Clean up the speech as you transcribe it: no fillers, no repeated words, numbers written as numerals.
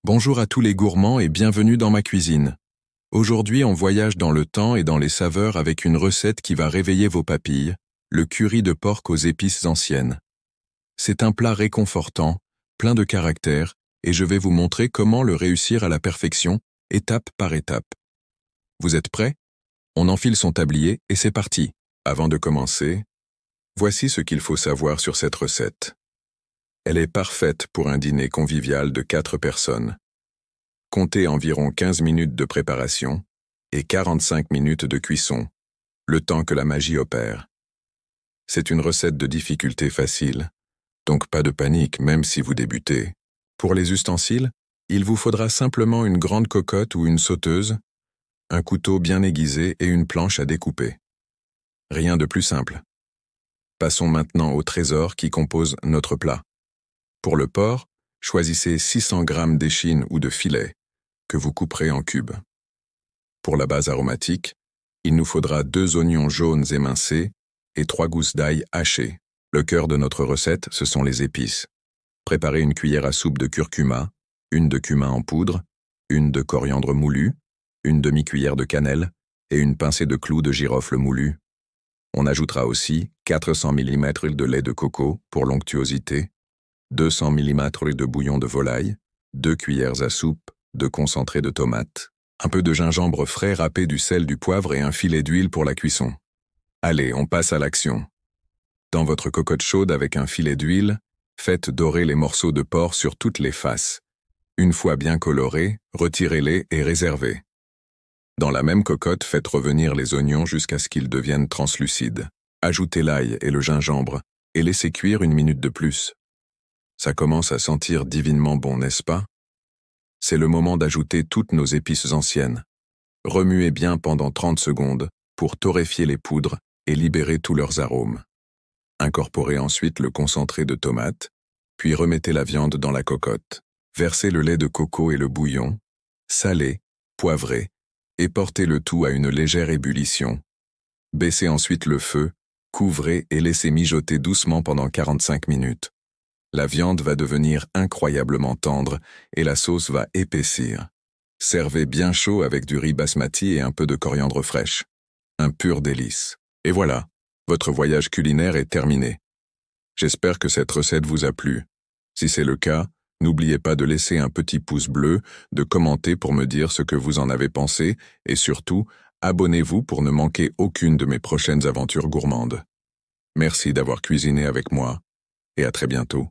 Bonjour à tous les gourmands et bienvenue dans ma cuisine. Aujourd'hui, on voyage dans le temps et dans les saveurs avec une recette qui va réveiller vos papilles, le curry de porc aux épices anciennes. C'est un plat réconfortant, plein de caractère, et je vais vous montrer comment le réussir à la perfection, étape par étape. Vous êtes prêts? On enfile son tablier et c'est parti. Avant de commencer, voici ce qu'il faut savoir sur cette recette. Elle est parfaite pour un dîner convivial de 4 personnes. Comptez environ 15 minutes de préparation et 45 minutes de cuisson, le temps que la magie opère. C'est une recette de difficulté facile, donc pas de panique même si vous débutez. Pour les ustensiles, il vous faudra simplement une grande cocotte ou une sauteuse, un couteau bien aiguisé et une planche à découper. Rien de plus simple. Passons maintenant au trésor qui compose notre plat. Pour le porc, choisissez 600 g d'échine ou de filet, que vous couperez en cubes. Pour la base aromatique, il nous faudra 2 oignons jaunes émincés et 3 gousses d'ail hachées. Le cœur de notre recette, ce sont les épices. Préparez une cuillère à soupe de curcuma, une de cumin en poudre, une de coriandre moulu, une demi-cuillère de cannelle et une pincée de clous de girofle moulu. On ajoutera aussi 400 ml de lait de coco pour l'onctuosité, 200 ml de bouillon de volaille, 2 cuillères à soupe de concentré de tomate, un peu de gingembre frais râpé, du sel, du poivre et un filet d'huile pour la cuisson. Allez, on passe à l'action. Dans votre cocotte chaude avec un filet d'huile, faites dorer les morceaux de porc sur toutes les faces. Une fois bien colorés, retirez-les et réservez. Dans la même cocotte, faites revenir les oignons jusqu'à ce qu'ils deviennent translucides. Ajoutez l'ail et le gingembre et laissez cuire 1 minute de plus. Ça commence à sentir divinement bon, n'est-ce pas? C'est le moment d'ajouter toutes nos épices anciennes. Remuez bien pendant 30 secondes pour torréfier les poudres et libérer tous leurs arômes. Incorporez ensuite le concentré de tomate, puis remettez la viande dans la cocotte. Versez le lait de coco et le bouillon, salez, poivrez, et portez le tout à une légère ébullition. Baissez ensuite le feu, couvrez et laissez mijoter doucement pendant 45 minutes. La viande va devenir incroyablement tendre et la sauce va épaissir. Servez bien chaud avec du riz basmati et un peu de coriandre fraîche. Un pur délice. Et voilà, votre voyage culinaire est terminé. J'espère que cette recette vous a plu. Si c'est le cas, n'oubliez pas de laisser un petit pouce bleu, de commenter pour me dire ce que vous en avez pensé et surtout, abonnez-vous pour ne manquer aucune de mes prochaines aventures gourmandes. Merci d'avoir cuisiné avec moi et à très bientôt.